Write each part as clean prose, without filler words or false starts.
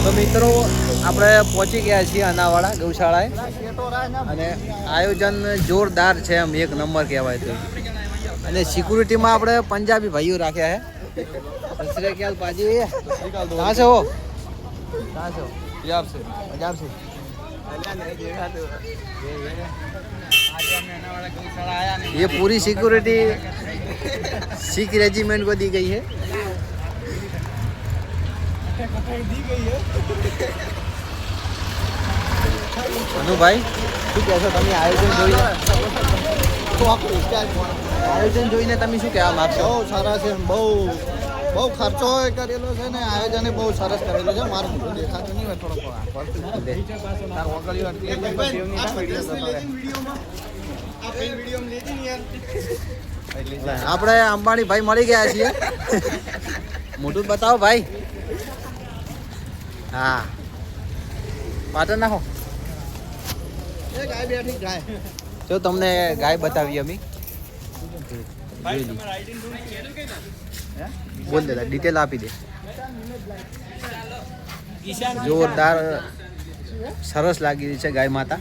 તો મિત્રો આપણે પહોંચી ગયા છીએ અનાવાડા ગૌશાળાએ અને આયોજન જોરદાર છે, એમ એક નંબર કહેવાય તો. અને સિક્યુરિટીમાં આપણે પંજાબી ભાઈઓ રાખ્યા છે. સત શ્રી અકાલ પાજી, કहाँ से हो? कहाँ से हो? पंजाब से. पंजाब से. ये पूरी सिक्योरिटी सिख रेजिमेंट को दी गई है. અનુભાઈ શું કહેશો તમે આયોજન જોઈને? આયોજન જોઈને તમે શું કહેવા માગશો? બહુ સારા છે, બહુ ખર્ચો કરેલો છે ને આયોજન બહુ સરસ કરેલું છે. મારું મોટું દેખાતું નહીં હોય થોડોક. આપણે અંબાણી ભાઈ મળી ગયા છીએ. મોટું બતાવો ભાઈ. હા, પાટણ નાખો. ગાય બેઠી ગાય જો તમને ગાય બતાવી અમે. બોલ દેતા ડિટેલ આપી દે. જોરદાર સરસ લાગી રહી છે ગાય માતા.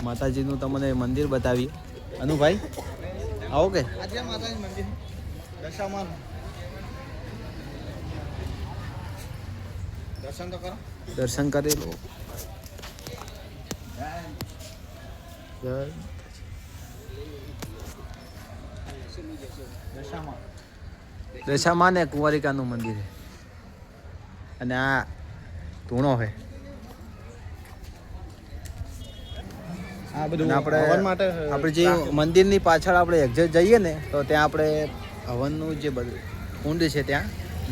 માતાજીનું તમને મંદિર બતાવીએ. અનુભાઈ આવો કે આજે માતાજી મંદિર દશામાન દર્શન તો કરો. દર્શન કરી લો. દશામાં ને કુંવારિકાનું મંદિર છે અને આ ધૂણો છે. આ બધું આપણે હવન માટે આપણે જે મંદિરની પાછળ આપણે એક્ઝેક્ટ જઈએ ને તો ત્યાં આપણે હવનનું જે બધું કુંડ છે ત્યાં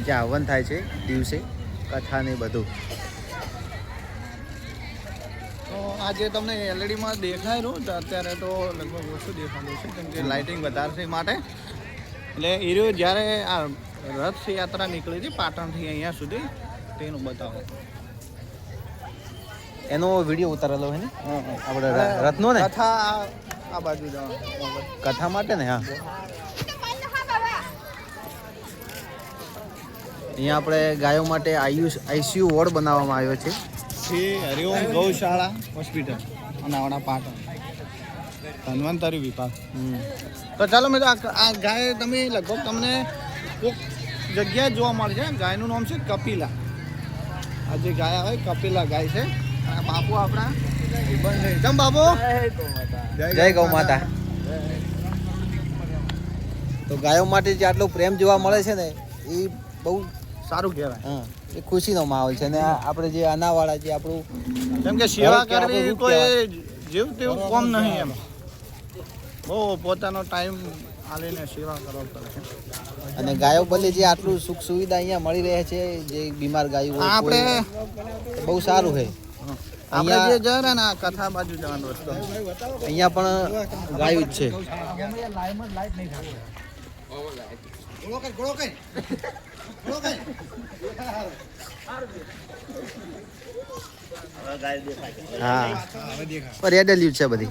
જ્યાં હવન થાય છે દિવસે કથા ને બધું. તો આજે તમને એલઈડીમાં દેખાય રહ્યું તો અત્યારે તો લગભગ ઓછું દેખાતું છે કેમ કે લાઇટિંગ વધારે છે માટે. એટલે એ રહ્યું જ્યારે આ રથયાત્રા નીકળી હતી પાટણથી અહીંયા સુધી તેનું બતાવો. એનો વિડીયો ઉતારેલો છે ને આપણે રથનો ને કથા આ બાજુ જવાનું કથા માટે ને. હા, અહીંયા આપણે ગાયો માટે આઈસીયુ વોર્ડ બનાવવામાં આવ્યો છે. શ્રી હરિઓમ ગૌશાળા હોસ્પિટલ અનાવાડા પાટણ ધન્વંતરી વિભાગ. તો ચાલો મિત્રો આ ગાય તમે લગભગ તમને કોઈક જગ્યાએ જોવા મળશે. ગાયનું નામ છે કપિલા. આ જે ગાય આવે કપિલા ગાય છે. આ બાપુ આપણા જમ બાપુ જય ગૌ માતા. તો ગાયો માટે જે આટલો પ્રેમ જોવા મળે છે ને એ બહુ સારું કહેવાય. હા, એ ખુશીનો માહોલ છે. અને આપણે જે અનાવાડા જે આપણું કેમ કે સેવા કરવી કોઈ જેવું તેવું કોમ નહીં. એમ બહુ પોતાનો ટાઈમ આલીને સેવા કરવા પડે છે. અને ગાયો બદલે જે આટલું સુખ સુવિધા અહીંયા મળી રહે છે જે બીમાર ગાયો હોય આપણે બહુ સારું છે. આપણે જે જાય ને આ કથા બાજુ જવાનો રસ્તો અહીંયા પણ ગાયું જ છે. હા, રેડ લીવ છે બધી.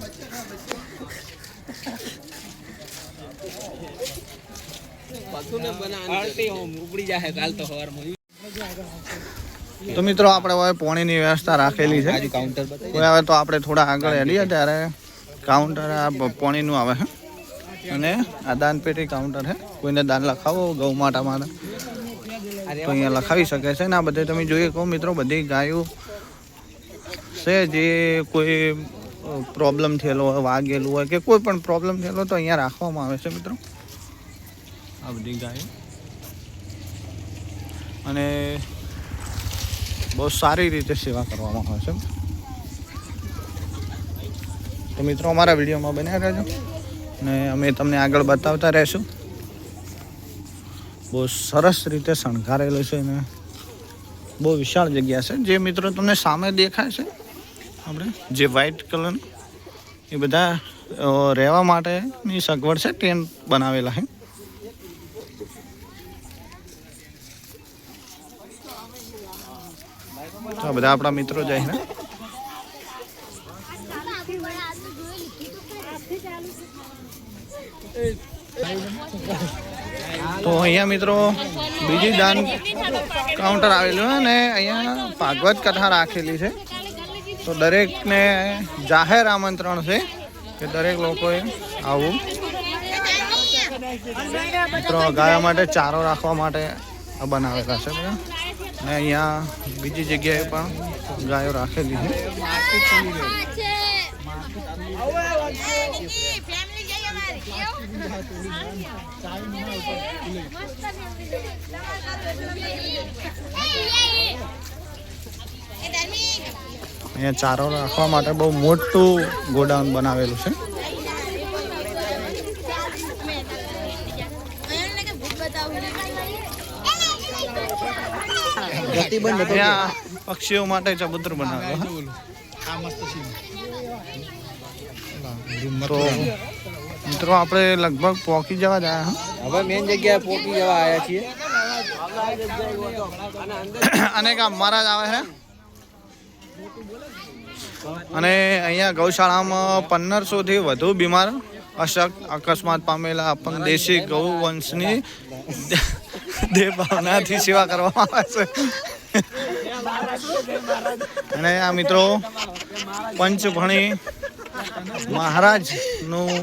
તો મિત્રો આપણે હવે પાણીની વ્યવસ્થા રાખેલી છે. કાઉન્ટર હવે તો આપણે થોડા આગળ હેડીએ ત્યારે કાઉન્ટર આ પાણીનું આવે છે અને આ દાનપેટી કાઉન્ટર છે. કોઈને દાન લખાવો ગૌ માતા માટે તો અહીંયા લખાવી શકે છે. ને આ બધે તમે જોઈએ કહો મિત્રો બધી ગાયો છે જે કોઈ પ્રોબ્લેમ થયેલો હોય, વાગેલું હોય કે કોઈ પણ પ્રોબ્લેમ થયેલો તો અહીંયા રાખવામાં આવે છે મિત્રો. આ બધી ગાયો અને બહુ સારી રીતે સેવા કરવામાં આવે છે. તો મિત્રો અમારા વિડીયોમાં બન્યા રહેજો ને અમે તમને આગળ બતાવતા રહીશું. બહુ સરસ રીતે શણગારેલું છે ને બહુ વિશાળ જગ્યા છે. જે મિત્રો તમને સામે દેખાય છે આપણે જે વ્હાઈટ કલર એ બધા રહેવા માટેની સગવડ છે. ટેન્ટ બનાવેલા છે. તો બધા આપણા મિત્રો જાય ને તો અહીંયા મિત્રો બીજી દાન કાઉન્ટર આવેલું છે અને અહીંયા ભાગવત કથા રાખેલી છે. તો દરેકને જાહેર આમંત્રણ છે કે દરેક લોકોએ આવું. મિત્રો ગાયો માટે ચારો રાખવા માટે બનાવેલા છે બધા. અને અહીંયા બીજી જગ્યાએ પણ ગાયો રાખેલી છે. અહીંયા ચારો રાખવા માટે બહુ મોટું ગોડાઉન બનાવેલું છે. અહીંયા પક્ષીઓ માટે ચબૂતરું બનાવેલું. તો મિત્રો આપણે લગભગ પહોંચી જવા જાય. હવે મેન જગ્યાએ પહોંચી જવા આવ્યા છીએ. અને એક મહારાજ આવે છે. અને અહીંયા ગૌશાળામાં 1500 થી વધુ બીમાર અશક્ત અકસ્માત પામેલા અપંગ દેશી ગૌ વંશની દેહ ભાવનાથી સેવા કરવામાં આવે છે. અને આ મિત્રો પંચભણી મહારાજનું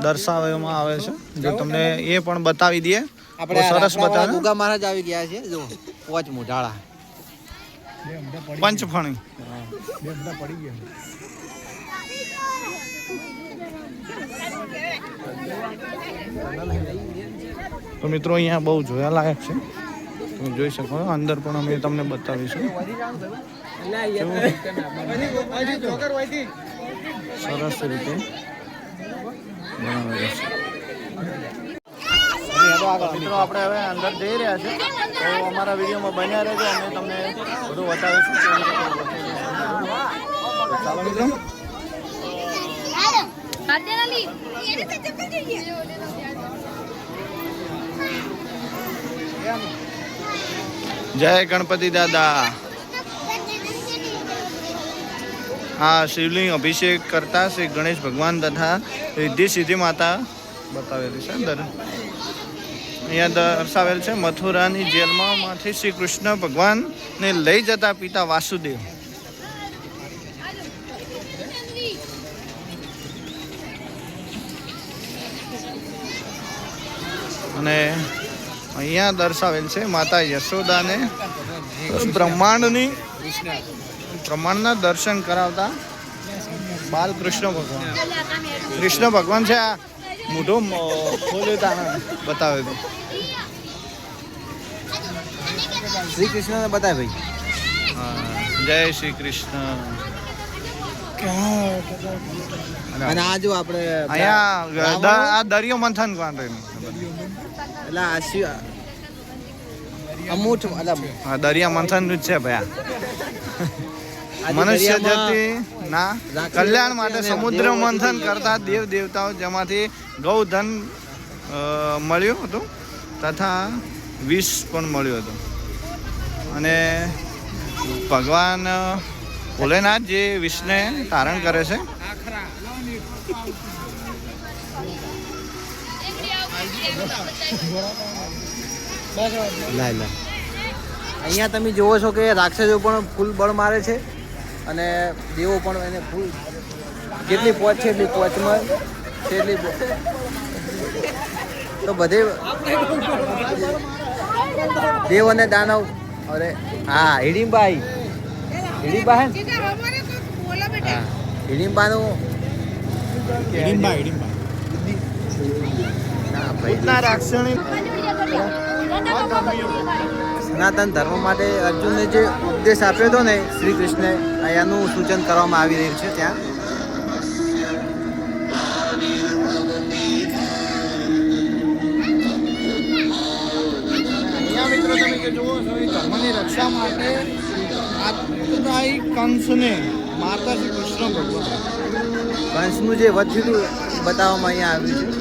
દર્શાવવામાં આવે છે. જો તમને એ પણ બતાવી દઈએ. આપણે સરસ બતાવે. દુર્ગા મહારાજ આવી ગયા છે. જો પોચ મોઢાળા પંચફણી. તો મિત્રો અહીંયા બહુ જોયાલાયક છે. તમે જોઈ શકો છો. અંદર પણ અમે તમને બતાવીશું. સરસ રીતે બનાવેલું છે. મિત્રો આપણે હવે અંદર જઈ રહ્યા છે. તો અમારા વિડીયોમાં બન્યા રહેજો. અમે તમને બધું બતાવીશું. ચાલો મિત્રો. જય ગણપતિ દાદા. આ શિવલિંગ અભિષેક કરતા શ્રી ગણેશ ભગવાન તથા રિદ્ધિ સિદ્ધિ માતા બતાવેલી છે. અંદર અહીંયા દર્શાવેલ છે મથુરાની જેલમાંથી શ્રી કૃષ્ણ ભગવાનને લઈ જતા પિતા વાસુદેવ. અને અહીંયા દર્શાવેલ છે માતા યશોદાને બ્રહ્માંડના દર્શન કરાવતા બાલકૃષ્ણ ભગવાન. કૃષ્ણ ભગવાન છે. આ મોઢું ખોલ્યું તાને બતાવે તો શ્રી કૃષ્ણ બતાવે ભાઈ. હા, જય શ્રી કૃષ્ણ. અને આ જો આપણે અહીંયા આ દરિયો મંથન કાંડ એટલે આ અમૂઠ હા દરિયા મંથન નું જ છે ભાઈ. મનુષ્ય જાતિ ના કલ્યાણ માટે સમુદ્ર મંથન કરતા દેવ દેવતાઓ જેમાંથી ગૌધન મળ્યું હતું તથા વિષ પણ મળ્યું હતું. અને ભગવાન ભોલેનાથ જે વિષને ધારણ કરે છે. અહીંયા તમે જોવો છો કે રાક્ષસો પણ ફૂલ બળ મારે છે અને દેવો પણ એને ફૂલ જેટલી પહોંચ છે એટલી પહોંચમાં છે એટલી તો બધે દેવ અને દાનવ. અરે હા હિડીમ્બાઈ હિડીમ્બા હે હા હિડીમ્બાનું સનાતન ધર્મ માટે અર્જુનને જે ઉપદેશ આપ્યો હતો ને શ્રી કૃષ્ણે અહીંયાનું સૂચન કરવામાં આવી રહ્યું છે ત્યાં. અહીંયા મિત્રો તમે જે જુઓ છો એ ધર્મની રક્ષા માટે આત્મદાયી કંસને મારતા શ્રી કૃષ્ણ ભગવાન. કંસનું જે વધ થયું બતાવવામાં અહીંયા આવ્યું છે.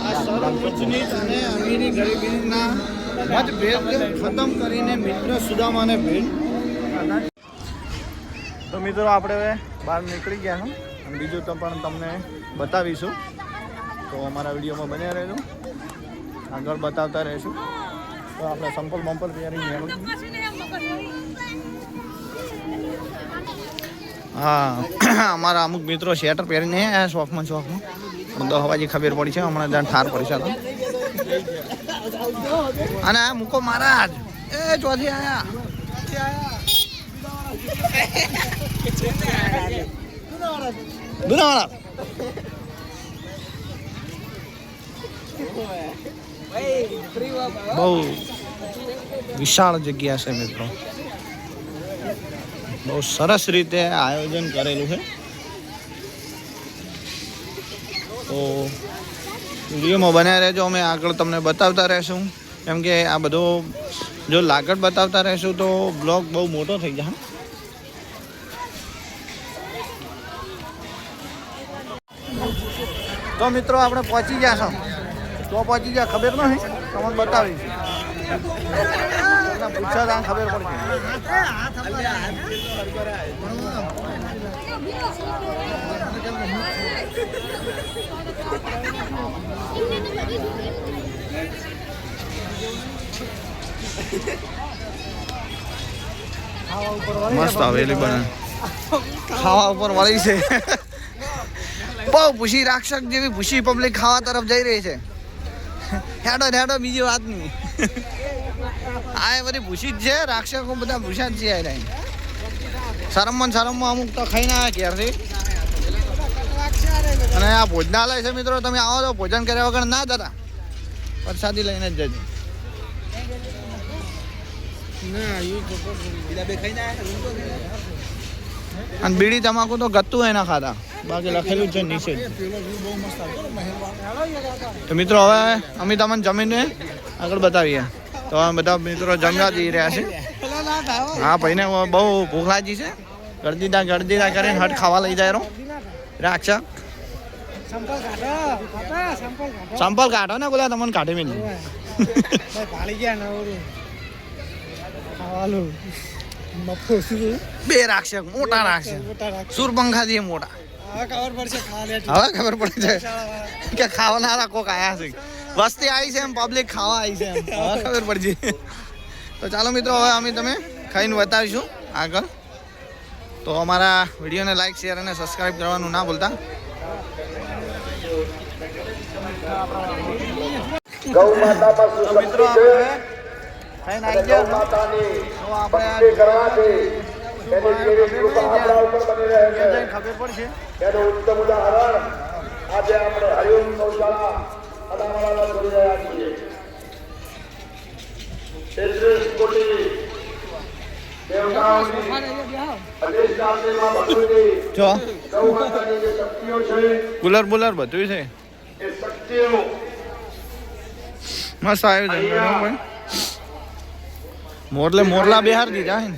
આ સર્વોચ્ચની અને અમીરી ગરીબીના મતભેદ ખતમ કરીને મિત્ર સુદામાને ભેટ. તો મિત્રો આપણે હવે બહાર નીકળી ગયા છો અને બીજું તો પણ તમને બતાવીશું. તો અમારા વિડીયોમાં બન્યા રહેજો. આગળ બતાવતા રહીશું. તો આપણે સંપલ બંપલ પહેરી હા અમારા અમુક મિત્રો સ્વેટર પહેરીને આવ્યા શોખમાં બધો હવાજી ખબર પડી છે હમણાં ત્યાં ઠાર પડી છે. અને આ મૂકો મહારાજ એ ચોથી આયા દુનાવાળા બહુ વિશાળ જગ્યા છે મિત્રો. બહુ સરસ રીતે આયોજન કરેલું છે. તો વિડીયોમાં બન્યા રહેજો, અમે આગળ તમને બતાવતા રહેશું. કેમ કે આ બધો જો લાગત બતાવતા રહેશું તો બ્લોગ બહુ મોટો થઈ જાય. તો મિત્રો આપણે પહોંચી ગયા છો. તો પહોંચી ગયા ખબર નહીં તમને બતાવીશ. પૂછા તા ખબર પડશે. મસ્ત અવેલેબલ ખાવા ઉપર વળી છે. બહુ ભૂસી રાક્ષક જેવી ભૂસી પબ્લિક ખાવા તરફ જઈ રહી છે. હેડો બીજી વાત નહીં. આ બધી ભૂસી જ છે. રાક્ષકો બધા ભૂસા જ છે. શરમમાં અમુક તો ખાઈને આવ્યા ઘેરથી. અને આ ભોજનાલય છે મિત્રો, તમે આવો તો ભોજન કર્યા વગર ના જતા, પ્રસાદી લઈને જ જજો. અને બીડી તમાકુ તો ગતું હોય ના ખાતા, બાકી લખેલું છે નીચે. તો મિત્રો હવે અમે તમને જમીને આગળ બતાવીએ. તો બધા મિત્રો જમવા જઈ રહ્યા છે. હા ભાઈને બહુ ભૂખ લાગી છે. ગળદીદા કરીને હટ ખાવા લઈ જાય રાક્ષક. સંપલ કાઢો ને બોલા તમને કાઢી મેલી. બે રાક્ષક મોટા રાક્ષક સુરપંખા થી મોટા. હવે ખબર પડે છે કે ખાવાના કોક આયા છે. વસ્તી આવી છે એમ, પબ્લિક ખાવા આવી છે એમ. હવે ખબર પડશે. તો ચાલો મિત્રો હવે અમે તમે ખાઈને બતાવીશું આગળ. તો અમારા વિડીયોને લાઈક શેર અને સબસ્ક્રાઈબ કરવાનું ના ભૂલતા. મિત્રો ખબર પડશે. આજે આપણે હરિઓમ ગૌશાળા અડાવાળા કરી રહ્યા છીએ. 33 કોટી કુલર બધું છે. મસ્ત આયોજન. મોરલા બિહાર દીધા હે.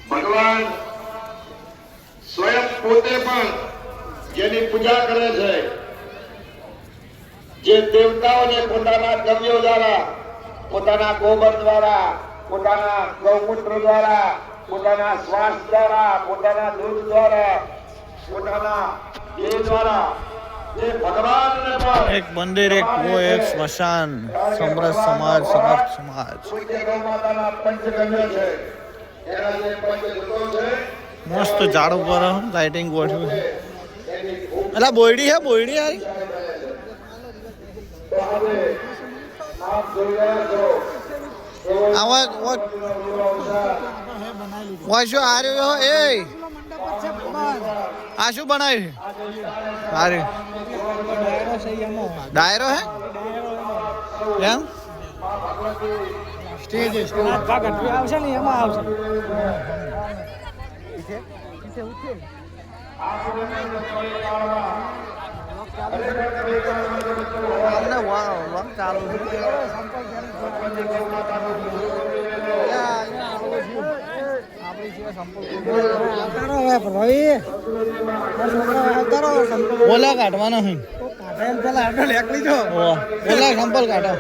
ભગવાન સ્વયં પોતે પણ જેની પૂજા કરે છે, જે દેવતાઓને પોતાના દ્રવ્યો દ્વારા, પોતાના ગોબર દ્વારા, પોતાના ગૌમૂત્ર દ્વારા, પોતાના શ્વાસ દ્વારા, પોતાના દૂધ દ્વારા, પોતાના દેહ દ્વારા એક મંદિર, એક કુવો, એક સ્મશાન, સમરસ સમાજ, સમર્થ સમાજ. મસ્ત ઝાડ ઉપર લાઇટિંગ ગોઠવ્યું છે. એટલે બોયડી હે બોયડી યાર. શું આ રહ્યો એ આ શું બનાવ્યું? અરે ડાયરો હે એમ સ્ટેજ આવશે ને એમાં આવશે. ચાલુ ઓલા કાઢવાનો ઓલા સંપલ કાઢો.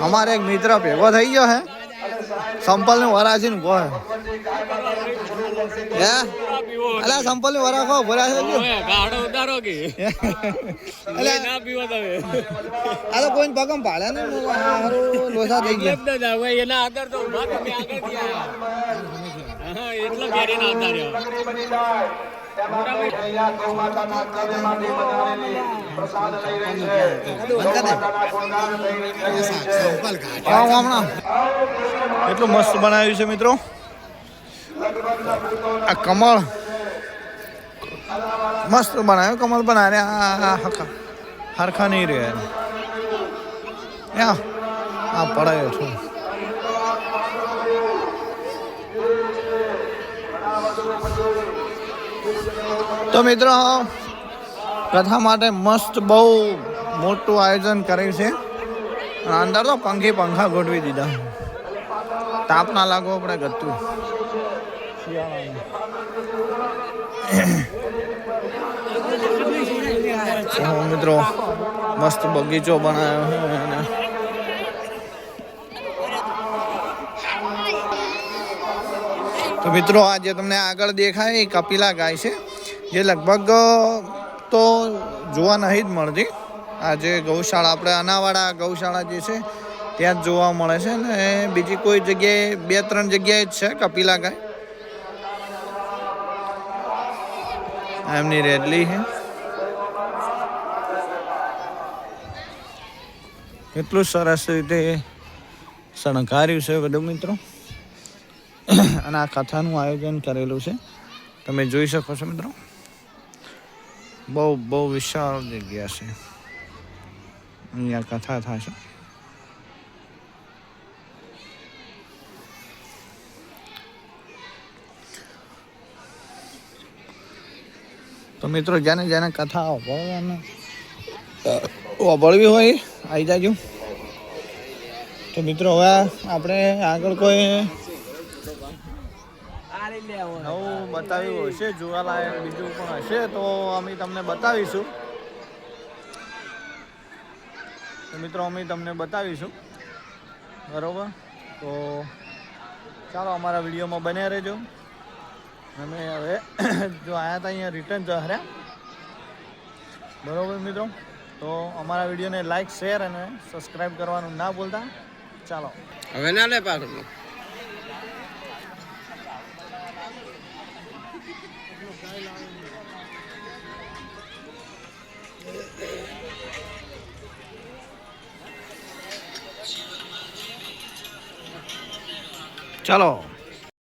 અમારે એક મિત્ર ભેગો થઈ ગયો હે, સંપલ ને વરાજી નું ગો. હે અલા સંપલ વરાખો ભરા છે કે ગાડો ઉતારો કે અલા ના પીવો તમે આ તો કોઈ પગમ પાડે ને હારું લોસા થઈ ગયા હવે એના આધાર તો ઉભા તમે આગળ ગયા હા એટલો ઘેરી ના આવતા રહ્યો એટલું મસ્ત બનાવ્યું છે મિત્રો. આ કમળ મસ્ત બનાવ્યું. કમળ બનાવે હરખા નહીં રહ્યા. આ પડાયો છું. તો મિત્રો કથા માટે મસ્ત બહુ મોટું આયોજન કર્યું છે. અંદર તો પંખા ગોઠવી દીધા. તાપ ના લાગવો આપણે ગતું મિત્રો મસ્ત બગીચો બનાવ્યો છે. તો મિત્રો આ જે તમને આગળ દેખાય એ કપિલા ગાય છે, જે લગભગ તો જોવા નહીં જ મળતી. આ જે ગૌશાળા આપણે અનાવાડા ગૌશાળા જે છે ત્યાં જ જોવા મળે છે ને બીજી કોઈ જગ્યાએ 2-3 જગ્યાએ જ છે કપિલા ગાય. એમની રેડલી છે. કેટલું સરસ રીતે શણગાર્યું છે બધું મિત્રો. અને આ કથાનું આયોજન કરેલું છે, તમે જોઈ શકો છો મિત્રો. બહુ વિશાળ જગ્યા છે. અહીંયા કથા થશે. તો મિત્રો જેને કથા વાપરવી હોય આવી જાજો. તો મિત્રો હવે આપણે આગળ કોઈ નવું બતાવ્યું હશે, જોવાલાયક બીજું પણ હશે તો અમે તમને બતાવીશું. તો મિત્રો અમે તમને બતાવીશું. બરાબર, તો ચાલો અમારા વિડીયોમાં બન્યા રહેજો. અમે હવે જો આવ્યા હતા અહીંયા રિટર્ન જહર્યા. બરાબર મિત્રો, તો અમારા વિડીયોને લાઈક શેર અને સબસ્ક્રાઈબ કરવાનું ના ભૂલતા. ચાલો હવે ના લે પાછું ચાલો.